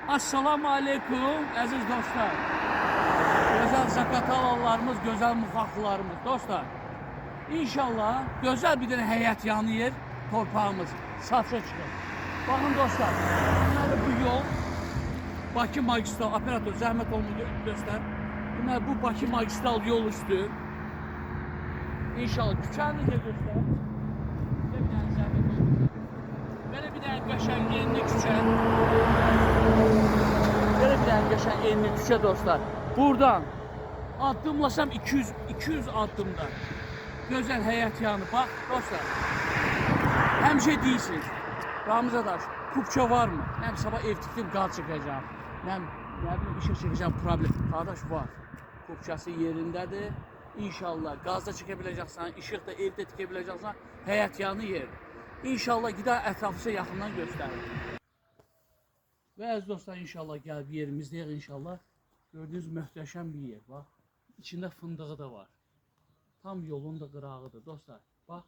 Assalamu aleykum əziz dostlar. Gözəl Zaqatalalılarımız, gözəl muxaqlılarımız. Dostlar, İnşallah gözəl bir dənə həyət yanıyır, torpağımız satışa çıxır. Baxın dostlar, deməli bu yol Bakı magistral, operator zəhmət olmadı göstər. Deməli bu Bakı magistral yol üstü. İnşallah küçəni də göstər. Bir dənə zəhmət olmadı. Belə bir dənə qəşəng enli küçə. Belə bir dənə qəşəng enli küçə dostlar. Buradan addımlasam 200 addımda. Gözəl həyat yanı. Bax dostlar. Həmişə deyirsiniz. Ramiz adaş, kupça var mı? Mən sabah ev tikdim, qaz çəkəcəm. Mən işə çəkəcəm, problem. Qardaş var. Kupçası yerindədir. İnşallah qazda çəkə biləcəksən, işıq da evdə tikə biləcəksən, həyat yanı yer. İnşallah gider ətrafısa yaxından göstərir. Və əziz dostlar, inşallah gəlib yerimizdəyik inşallah. Gördüğünüz möhtəşəm bir yer. Bax, içində fındığı da var. Tam yolun da qırağıdır dostlar. Bax,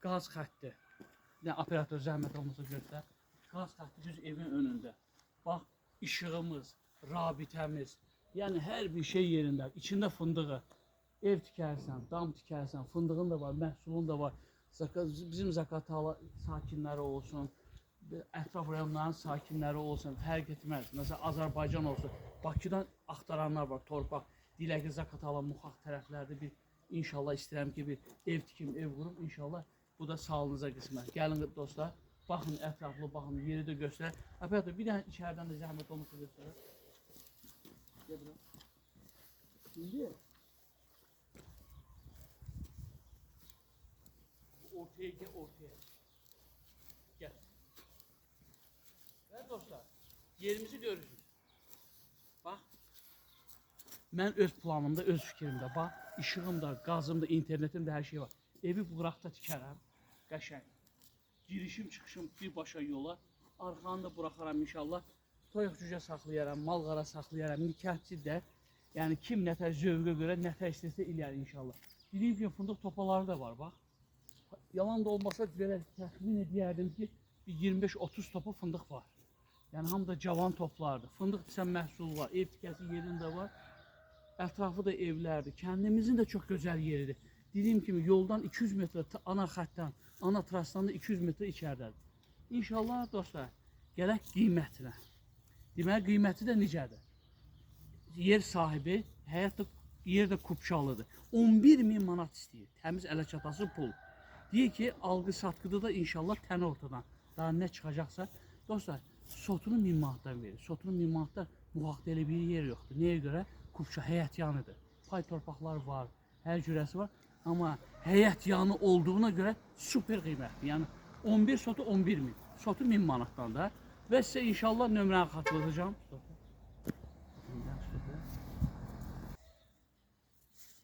qaz xətti. Yəni operator zəhmət olmasa göstər. Qaz xətti düz evin önündə. Bax, işığımız, rabitəmiz, yəni hər bir şey yerində. İçində fındığı. Ev tikərsən, dam tikərsən, fındığın da var, məhsulun da var. Bizim Zaqatala sakinləri olsun, ətraf rayonların sakinləri olsun, fərq etməz. Məsələn, Azərbaycan olsun, Bakıdan axtaranlar var, torpaq. Deyirlər ki, Zaqatala, Muxaq tərəflərdə bir inşallah istəyirəm ki, bir ev tikim, ev qurum. İnşallah bu da sağlığınıza qismət. Gəlin dostlar, baxın ətraflı, baxın yeri də göstər. Operator, bir dənə içərdən də zəhmət olmasa göstərir. Şimdi ortaya gel, ortaya. Gel. Ve dostlar, yerimizi görürsünüz. Bak. Ben öz planımda, öz fikrimdə, bax, işığımda, qazımda, internetimdə hər şey var. Evi buraqda tikərəm, qəşəng. Girişim, çıxışım birbaşa yola. Arxanı da buraxaram inşallah. Toyuq cücə saxlayaram, mal qara saxlayaram, nikahçı da. Yəni kim nətər zövqə görə nətər istəsə eləyər inşallah. Dediyim kimi fındıq topaları da var, bax. Yalan da olmasa belə təxmin edərdim ki, 25-30 topu fındıq var. Yəni hamı da cavan toplardır. Fındıq desən məhsul var, ev tikəsi yerində var. Ətrafı da evlərdir. Kəndimizin də çox gözəl yeridir. Dediyim kimi yoldan 200 metre, ana xəttdən, ana trasdan da 200 metre içəridədir. İnşallah dostlar, gələk qiymətinə. Deməli qiyməti də necədir? Yer sahibi, həyat da yer də kupçalıdır. 11.000 manat istəyir. Təmiz ələ çatası pul. Deyir ki, algı satqıda da inşallah tən ortadan. Daha nə çıxacaqsa. Dostlar, sotunu 1000 manatdan verir. Sotunu 1000 manatdan Muxaqda elə bir yer yoxdur. Nəyə görə? Kupça həyət yanıdır. Pay torpaqlar var, hər cürəsi var. Amma həyət yanı olduğuna görə super qiymətli. Yəni 11 sotu 11.000. Sotu 1000 manatdan da. Və sizə inşallah nömrəni xatırlatacağım.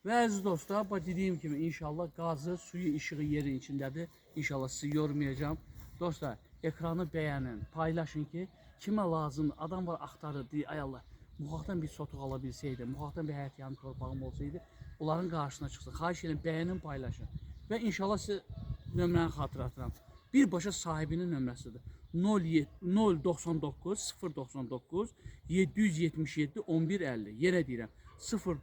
Və əziz dostlar, dediyim kimi inşallah qazı, suyu, işığı yerin içindədir. İnşallah sizi yormayacağım. Dostlar, ekranı bəyənin, paylaşın ki, kimə lazımdır? Adam var axtarır, deyir, ay Allah, Muxaqdan bir sotuq ala bilsəydi, Muxaqdan bir həyət yanı torpağım olsaydı, onların qarşısına çıxsın. Xahiş edin, bəyənin, paylaşın. Və inşallah size nömrəni xatırlatıram. Birbaşa sahibinin nömrəsidir. 099 099 777 1150. Yenə deyirəm,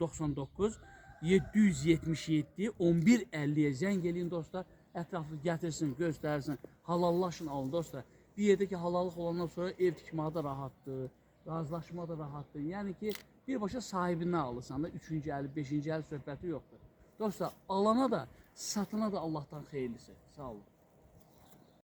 099 777 1150'ye zəng eləyin dostlar. Ətraflı gətirsin, göstərsin, halallaşın alın dostlar. Bir yerdə ki, halallıq olandan sonra ev tikməyə də rahatdır, razılaşma da rahatdır. Yəni ki, birbaşa sahibindən alırsan da 3-cü əl, 5-ci əl söhbəti yoxdur. Dostlar, alana da, satına da Allah'tan xeyirlisi. Sağ olun.